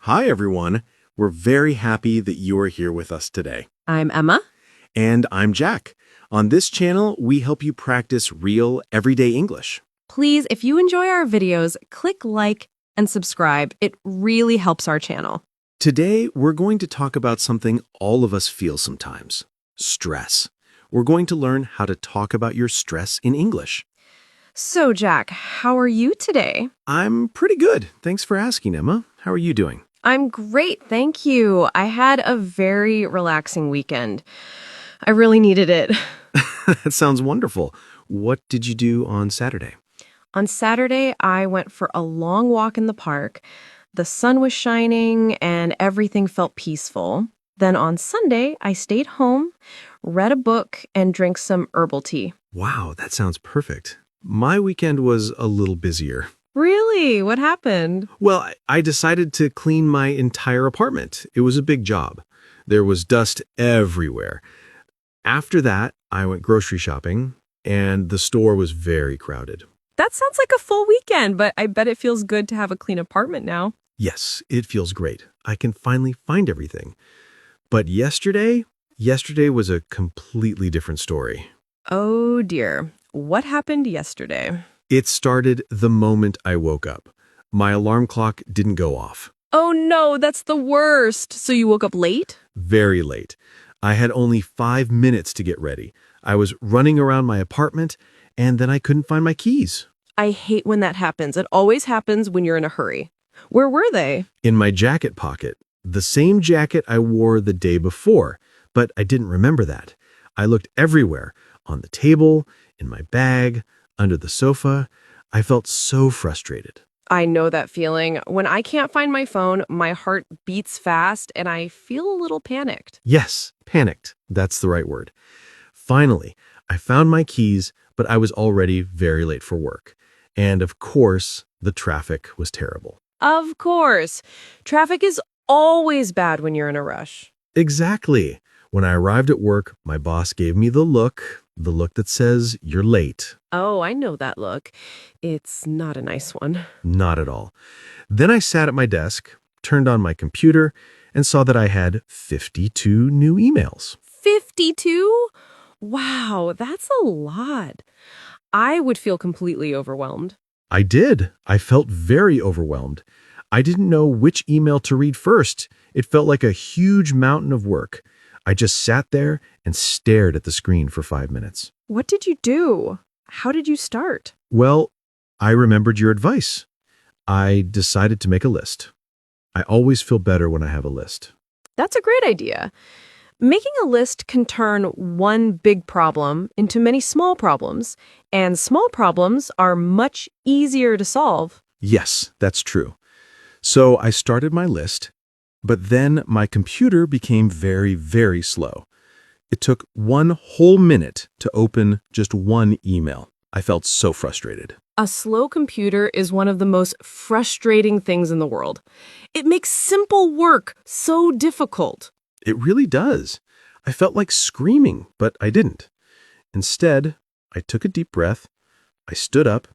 Hi, everyone. We're very happy that you are here with us today. I'm Emma. And I'm Jack. On this channel, we help you practice real, everyday English. Please, if you enjoy our videos, click like and subscribe. It really helps our channel. Today, we're going to talk about something all of us feel sometimes: stress. We're going to learn how to talk about your stress in English. So, Jack, how are you today? I'm pretty good. Thanks for asking, Emma. How are you doing? I'm great, thank you. I had a very relaxing weekend. I really needed it. That sounds wonderful. What did you do on Saturday? On Saturday, I went for a long walk in the park. The sun was shining and everything felt peaceful. Then on Sunday, I stayed home, read a book, and drank some herbal tea. Wow, that sounds perfect. My weekend was a little busier. Really? What happened? Well, I decided to clean my entire apartment. It was a big job. There was dust everywhere. After that, I went grocery shopping, and the store was very crowded. That sounds like a full weekend, but I bet it feels good to have a clean apartment now. Yes, it feels great. I can finally find everything. But yesterday was a completely different story. Oh dear. What happened yesterday? It started the moment I woke up. My alarm clock didn't go off. Oh no, that's the worst. So you woke up late? Very late. I had only 5 minutes to get ready. I was running around my apartment, and then I couldn't find my keys. I hate when that happens. It always happens when you're in a hurry. Where were they? In my jacket pocket, the same jacket I wore the day before, but I didn't remember that. I looked everywhere, on the table, in my bag, under the sofa. I felt so frustrated. I know that feeling. When I can't find my phone, my heart beats fast and I feel a little panicked. Yes, panicked. That's the right word. Finally, I found my keys, but I was already very late for work. And of course, the traffic was terrible. Of course. Traffic is always bad when you're in a rush. Exactly. When I arrived at work, my boss gave me the look that says, "You're late." Oh, I know that look. It's not a nice one. Not at all. Then I sat at my desk, turned on my computer, and saw that I had 52 new emails. 52? Wow, that's a lot. I would feel completely overwhelmed. I did. I felt very overwhelmed. I didn't know which email to read first. It felt like a huge mountain of work. I just sat there and stared at the screen for 5 minutes. What did you do? How did you start? Well, I remembered your advice. I decided to make a list. I always feel better when I have a list. That's a great idea. Making a list can turn one big problem into many small problems, and small problems are much easier to solve. Yes, that's true. So I started my list, but then my computer became very, very slow. It took 1 whole minute to open just one email. I felt so frustrated. A slow computer is one of the most frustrating things in the world. It makes simple work so difficult. It really does. I felt like screaming, but I didn't. Instead, I took a deep breath, I stood up,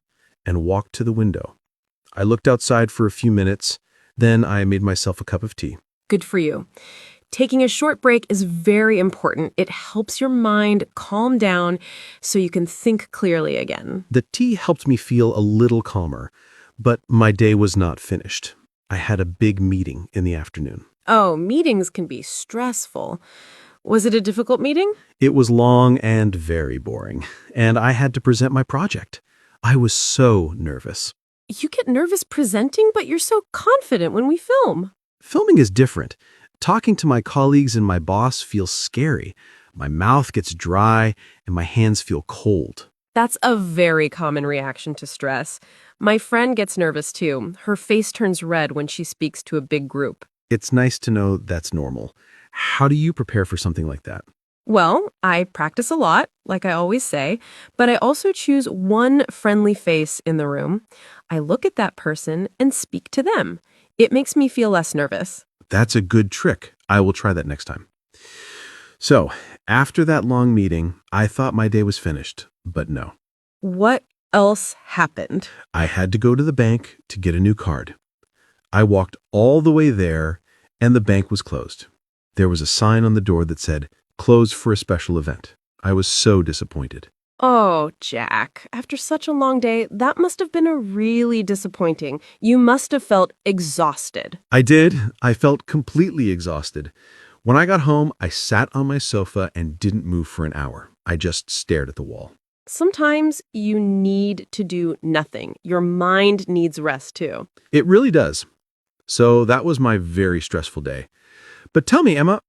and walked to the window. I looked outside for a few minutes, then I made myself a cup of tea. Good for you. Taking a short break is very important. It helps your mind calm down so you can think clearly again. The tea helped me feel a little calmer, but my day was not finished. I had a big meeting in the afternoon. Oh, meetings can be stressful. Was it a difficult meeting? It was long and very boring, and I had to present my project. I was so nervous. You get nervous presenting, but you're so confident when we film. Filming is different. Talking to my colleagues and my boss feels scary. My mouth gets dry and my hands feel cold. That's a very common reaction to stress. My friend gets nervous too. Her face turns red when she speaks to a big group. It's nice to know that's normal. How do you prepare for something like that? Well, I practice a lot, like I always say, but I also choose one friendly face in the room. I look at that person and speak to them. It makes me feel less nervous. That's a good trick. I will try that next time. So, after that long meeting, I thought my day was finished, but no. What else happened? I had to go to the bank to get a new card. I walked all the way there, and the bank was closed. There was a sign on the door that said, "Closed for a special event." I was so disappointed. Oh, Jack, after such a long day, that must have been a really disappointing. You must have felt exhausted. I did. I felt completely exhausted. When I got home, I sat on my sofa and didn't move for an hour. I just stared at the wall. Sometimes you need to do nothing. Your mind needs rest too. It really does. So that was my very stressful day. But tell me, Emma,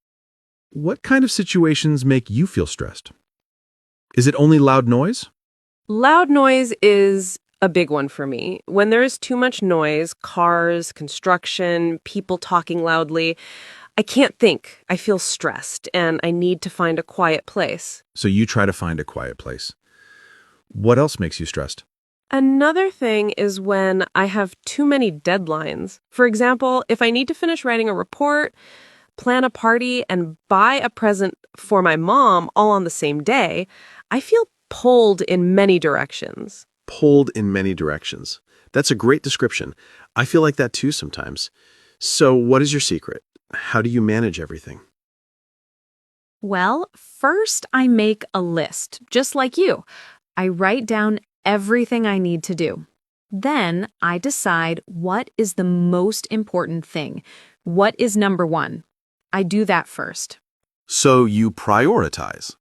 what kind of situations make you feel stressed? Is it only loud noise? Loud noise is a big one for me. When there is too much noise, cars, construction, people talking loudly, I can't think. I feel stressed and I need to find a quiet place. So you try to find a quiet place. What else makes you stressed? Another thing is when I have too many deadlines. For example, if I need to finish writing a report, plan a party, and buy a present for my mom all on the same day, I feel pulled in many directions. Pulled in many directions. That's a great description. I feel like that too sometimes. So what is your secret? How do you manage everything? Well, first I make a list, just like you. I write down everything I need to do. Then I decide what is the most important thing. What is number one? I do that first. So you prioritize.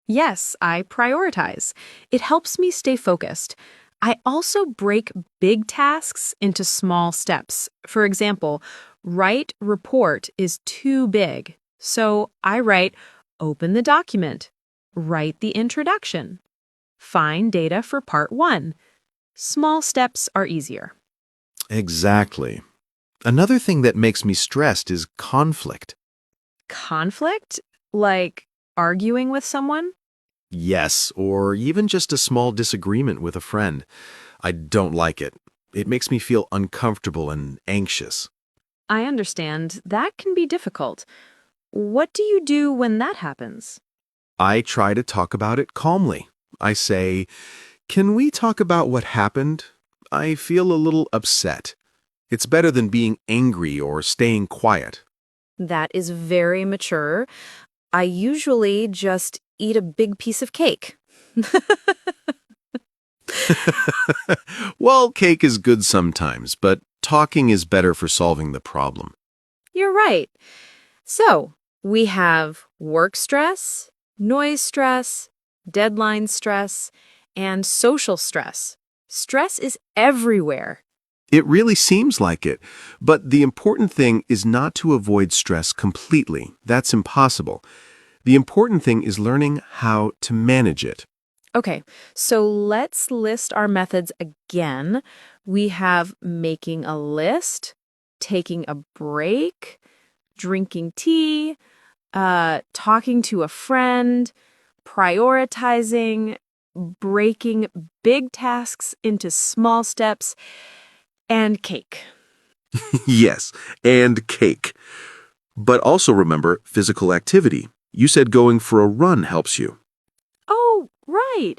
Yes, I prioritize. It helps me stay focused. I also break big tasks into small steps. For example, write report is too big. So I write, open the document, write the introduction, find data for part 1. Small steps are easier. Exactly. Another thing that makes me stressed is conflict. Conflict? Like arguing with someone? Yes, or even just a small disagreement with a friend. I don't like it. It makes me feel uncomfortable and anxious. I understand. That can be difficult. What do you do when that happens? I try to talk about it calmly. I say, "Can we talk about what happened? I feel a little upset." It's better than being angry or staying quiet. That is very mature. I usually just eat a big piece of cake. Well, cake is good sometimes, but talking is better for solving the problem. You're right. So, we have work stress, noise stress, deadline stress, and social stress. Stress is everywhere. It really seems like it, but the important thing is not to avoid stress completely. That's impossible. The important thing is learning how to manage it. Okay, so let's list our methods again. We have making a list, taking a break, drinking tea, talking to a friend, prioritizing, breaking big tasks into small steps, and cake. Yes, and cake. But also remember physical activity. You said going for a run helps you. Oh, right.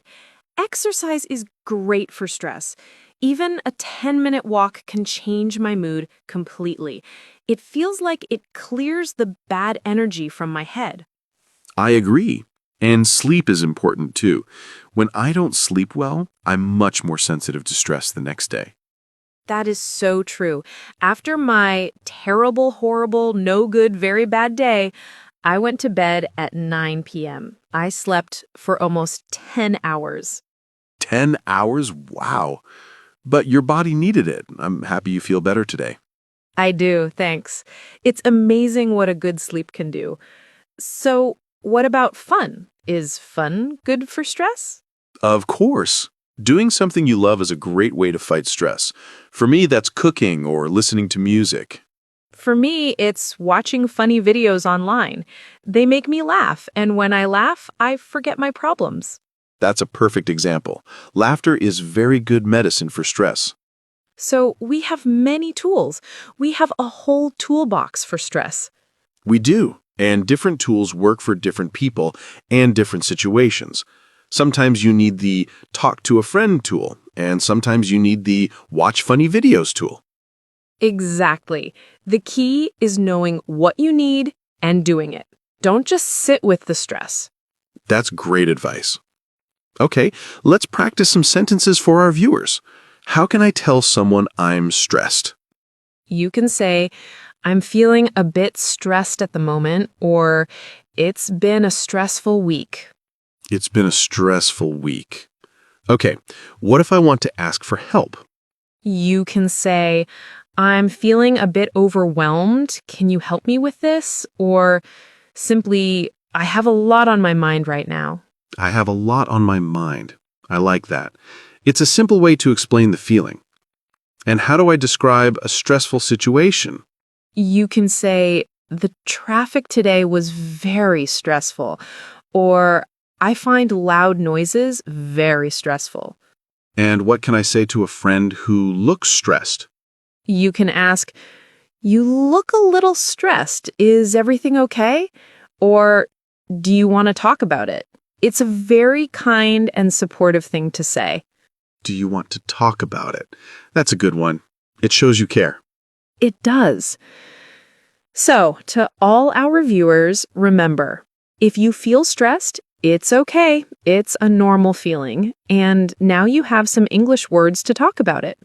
Exercise is great for stress. Even a 10-minute walk can change my mood completely. It feels like it clears the bad energy from my head. I agree. And sleep is important too. When I don't sleep well, I'm much more sensitive to stress the next day. That is so true. After my terrible, horrible, no good, very bad day, I went to bed at 9 p.m. I slept for almost 10 hours. 10 hours? Wow. But your body needed it. I'm happy you feel better today. I do, thanks. It's amazing what a good sleep can do. So, what about fun? Is fun good for stress? Of course. Doing something you love is a great way to fight stress. For me, that's cooking or listening to music. For me, it's watching funny videos online. They make me laugh, and when I laugh, I forget my problems. That's a perfect example. Laughter is very good medicine for stress. So we have many tools. We have a whole toolbox for stress. We do, and different tools work for different people and different situations. Sometimes you need the talk to a friend tool, and sometimes you need the watch funny videos tool. Exactly. The key is knowing what you need and doing it. Don't just sit with the stress. That's great advice. Okay, let's practice some sentences for our viewers. How can I tell someone I'm stressed? You can say, I'm feeling a bit stressed at the moment, or it's been a stressful week. It's been a stressful week. Okay, what if I want to ask for help? You can say, I'm feeling a bit overwhelmed. Can you help me with this? Or simply, I have a lot on my mind right now. I have a lot on my mind. I like that. It's a simple way to explain the feeling. And how do I describe a stressful situation? You can say, the traffic today was very stressful. Or, I find loud noises very stressful. And what can I say to a friend who looks stressed? You can ask, you look a little stressed. Is everything okay? Or, do you want to talk about it? It's a very kind and supportive thing to say. Do you want to talk about it? That's a good one. It shows you care. It does. So, to all our viewers, remember, if you feel stressed, it's okay. It's a normal feeling. And now you have some English words to talk about it.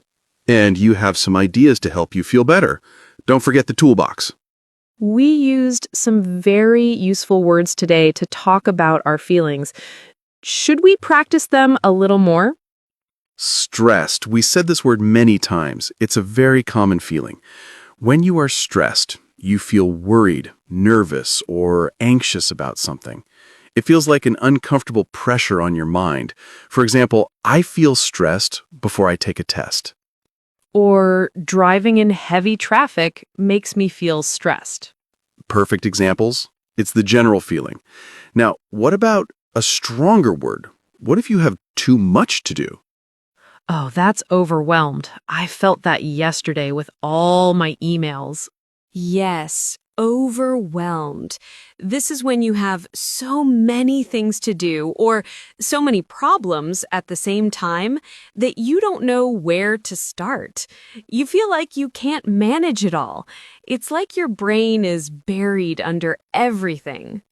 And you have some ideas to help you feel better. Don't forget the toolbox. We used some very useful words today to talk about our feelings. Should we practice them a little more? Stressed. We said this word many times. It's a very common feeling. When you are stressed, you feel worried, nervous, or anxious about something. It feels like an uncomfortable pressure on your mind. For example, I feel stressed before I take a test. Or driving in heavy traffic makes me feel stressed. Perfect examples. It's the general feeling. Now, what about a stronger word? What if you have too much to do? Oh, that's overwhelmed. I felt that yesterday with all my emails. Yes, overwhelmed. This is when you have so many things to do or so many problems at the same time that you don't know where to start. You feel like you can't manage it all. It's like your brain is buried under everything.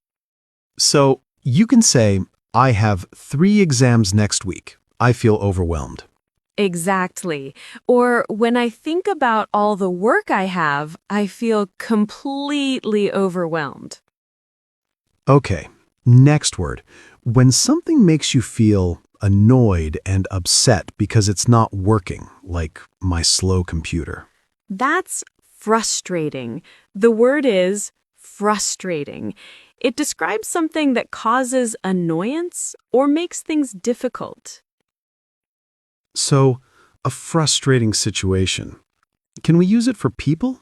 So you can say, I have 3 exams next week. I feel overwhelmed. Exactly. Or when I think about all the work I have, I feel completely overwhelmed. Okay, next word. When something makes you feel annoyed and upset because it's not working, like my slow computer. That's frustrating. The word is frustrating. It describes something that causes annoyance or makes things difficult. So, a frustrating situation. Can we use it for people?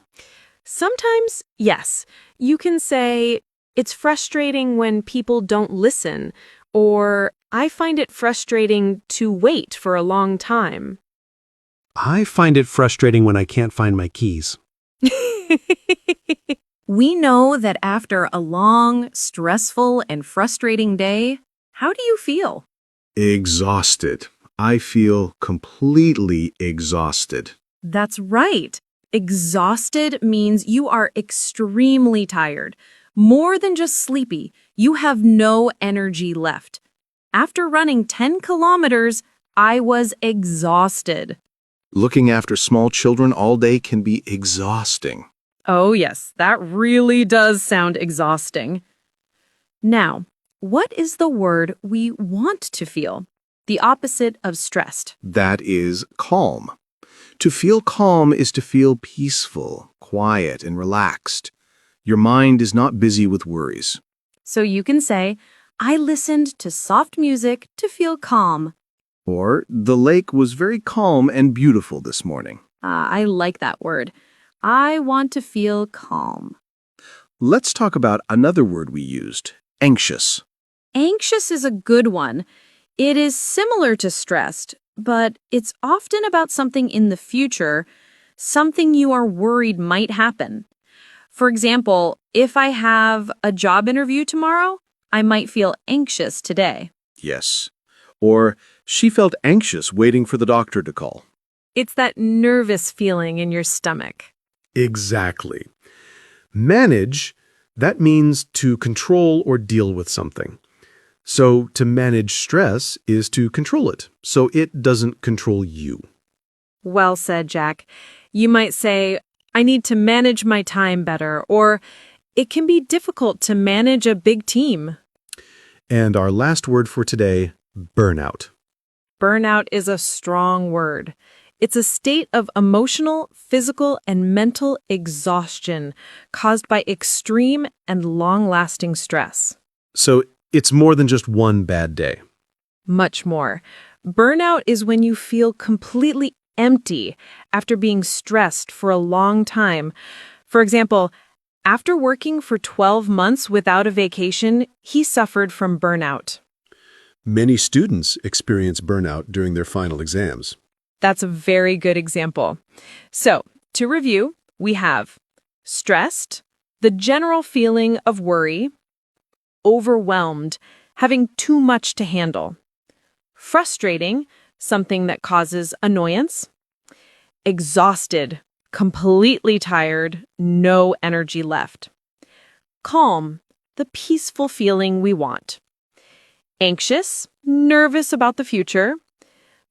Sometimes, yes. You can say, it's frustrating when people don't listen, or I find it frustrating to wait for a long time. I find it frustrating when I can't find my keys. We know that after a long, stressful, and frustrating day, how do you feel? Exhausted. I feel completely exhausted. That's right. Exhausted means you are extremely tired. More than just sleepy, you have no energy left. After running 10 kilometers, I was exhausted. Looking after small children all day can be exhausting. Oh, yes, that really does sound exhausting. Now, what is the word we want to feel? The opposite of stressed. That is calm. To feel calm is to feel peaceful, quiet, and relaxed. Your mind is not busy with worries. So you can say, I listened to soft music to feel calm. Or, the lake was very calm and beautiful this morning. I like that word. I want to feel calm. Let's talk about another word we used, anxious. Anxious is a good one. It is similar to stressed, but it's often about something in the future, something you are worried might happen. For example, if I have a job interview tomorrow, I might feel anxious today. Yes. Or, she felt anxious waiting for the doctor to call. It's that nervous feeling in your stomach. Exactly. Manage, that means to control or deal with something. So to manage stress is to control it, so it doesn't control you. Well said, Jack. You might say, I need to manage my time better, or it can be difficult to manage a big team. And our last word for today, burnout. Burnout is a strong word. It's a state of emotional, physical, and mental exhaustion caused by extreme and long-lasting stress. So it's more than just one bad day. Much more. Burnout is when you feel completely empty after being stressed for a long time. For example, after working for 12 months without a vacation, he suffered from burnout. Many students experience burnout during their final exams. That's a very good example. So, to review, we have stressed, the general feeling of worry; overwhelmed, having too much to handle; frustrating, something that causes annoyance; exhausted, completely tired, no energy left; calm, the peaceful feeling we want; anxious, nervous about the future;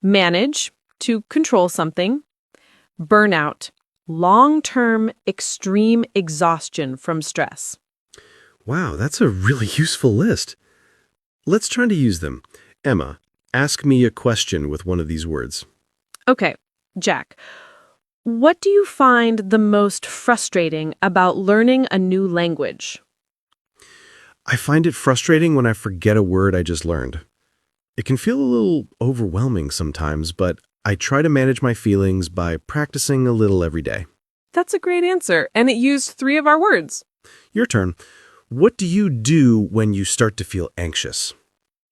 manage, to control something; burnout, long-term extreme exhaustion from stress. Wow, that's a really useful list. Let's try to use them. Emma, ask me a question with one of these words. Okay, Jack, what do you find the most frustrating about learning a new language? I find it frustrating when I forget a word I just learned. It can feel a little overwhelming sometimes, but I try to manage my feelings by practicing a little every day. That's a great answer, and it used 3 of our words. Your turn. What do you do when you start to feel anxious?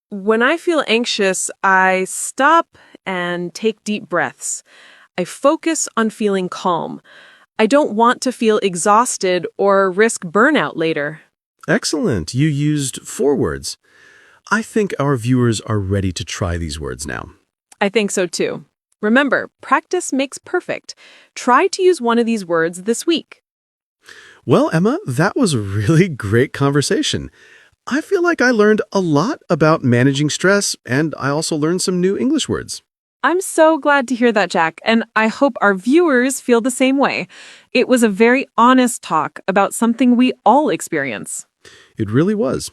When I feel anxious, I stop and take deep breaths. I focus on feeling calm. I don't want to feel exhausted or risk burnout later. Excellent. You used 4 words. I think our viewers are ready to try these words now. I think so too. Remember, practice makes perfect. Try to use one of these words this week. Well, Emma, that was a really great conversation. I feel like I learned a lot about managing stress, and I also learned some new English words. I'm so glad to hear that, Jack, and I hope our viewers feel the same way. It was a very honest talk about something we all experience. It really was.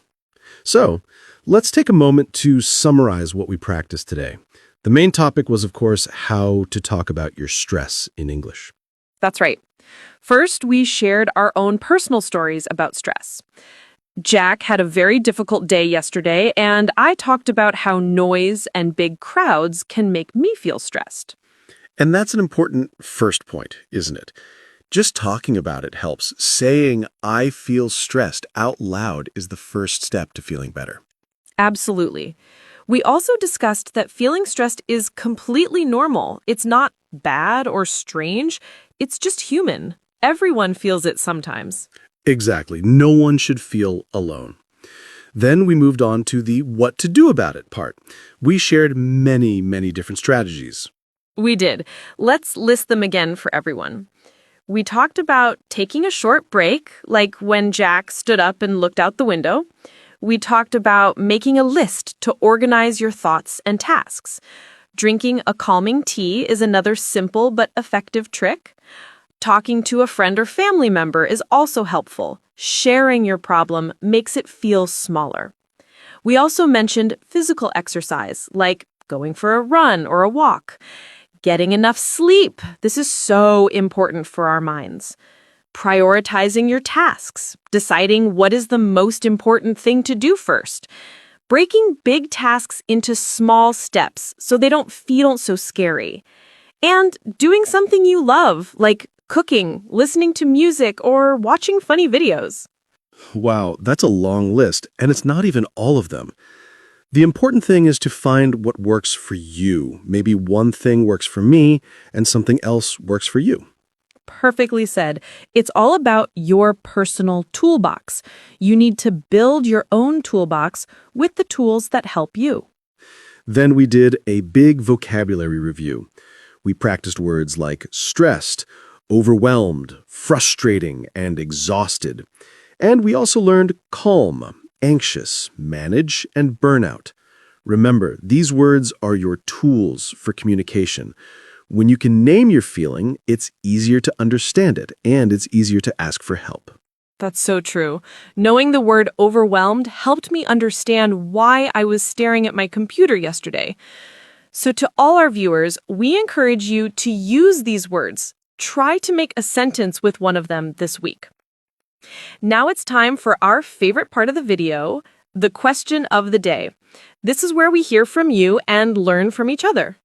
So, let's take a moment to summarize what we practiced today. The main topic was, of course, how to talk about your stress in English. That's right. First, we shared our own personal stories about stress. Jack had a very difficult day yesterday, and I talked about how noise and big crowds can make me feel stressed. And that's an important first point, isn't it? Just talking about it helps. Saying, I feel stressed out loud is the first step to feeling better. Absolutely. We also discussed that feeling stressed is completely normal. It's not bad or strange. It's just human. Everyone feels it sometimes. Exactly. No one should feel alone. Then we moved on to the what to do about it part. We shared many different strategies. We did. Let's list them again for everyone. We talked about taking a short break, like when Jack stood up and looked out the window. We talked about making a list to organize your thoughts and tasks. Drinking a calming tea is another simple but effective trick. Talking to a friend or family member is also helpful. Sharing your problem makes it feel smaller. We also mentioned physical exercise, like going for a run or a walk. Getting enough sleep. This is so important for our minds. Prioritizing your tasks. Deciding what is the most important thing to do first. Breaking big tasks into small steps so they don't feel so scary. And doing something you love, like cooking, listening to music, or watching funny videos. Wow, that's a long list, and it's not even all of them. The important thing is to find what works for you. Maybe one thing works for me, and something else works for you. Perfectly said. It's all about your personal toolbox. You need to build your own toolbox with the tools that help you. Then we did a big vocabulary review. We practiced words like stressed, overwhelmed, frustrating, and exhausted. And we also learned calm, anxious, manage, and burnout. Remember, these words are your tools for communication. When you can name your feeling, it's easier to understand it, and it's easier to ask for help. That's so true. Knowing the word overwhelmed helped me understand why I was staring at my computer yesterday. So to all our viewers, we encourage you to use these words. Try to make a sentence with one of them this week. Now it's time for our favorite part of the video, the question of the day. This is where we hear from you and learn from each other.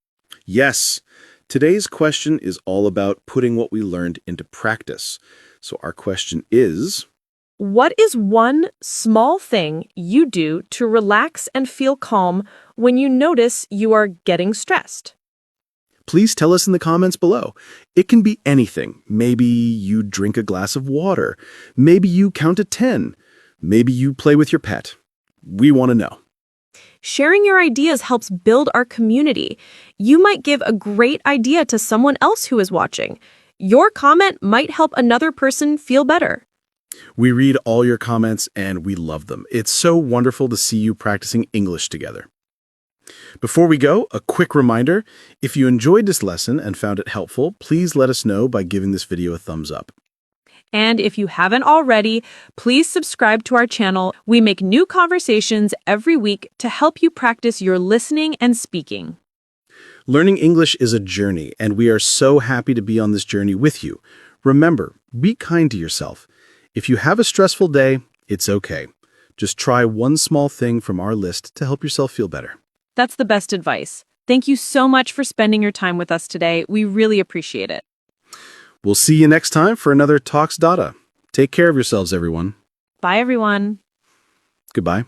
Yes, today's question is all about putting what we learned into practice. So our question is, What is one small thing you do to relax and feel calm when you notice you are getting stressed? please tell us in the comments below. It can be anything. Maybe you drink a glass of water. Maybe you count to 10. Maybe you play with your pet. We want to know. Sharing your ideas helps build our community. You might give a great idea to someone else who is watching. Your comment might help another person feel better. We read all your comments and we love them. It's so wonderful to see you practicing English together. Before we go, a quick reminder. If you enjoyed this lesson and found it helpful, please let us know by giving this video a thumbs up. And if you haven't already, please subscribe to our channel. We make new conversations every week to help you practice your listening and speaking. Learning English is a journey, and we are so happy to be on this journey with you. Remember, be kind to yourself. If you have a stressful day, it's okay. Just try one small thing from our list to help yourself feel better. That's the best advice. Thank you so much for spending your time with us today. We really appreciate it. We'll see you next time for another Talks Data. Take care of yourselves, everyone. Bye, everyone. Goodbye.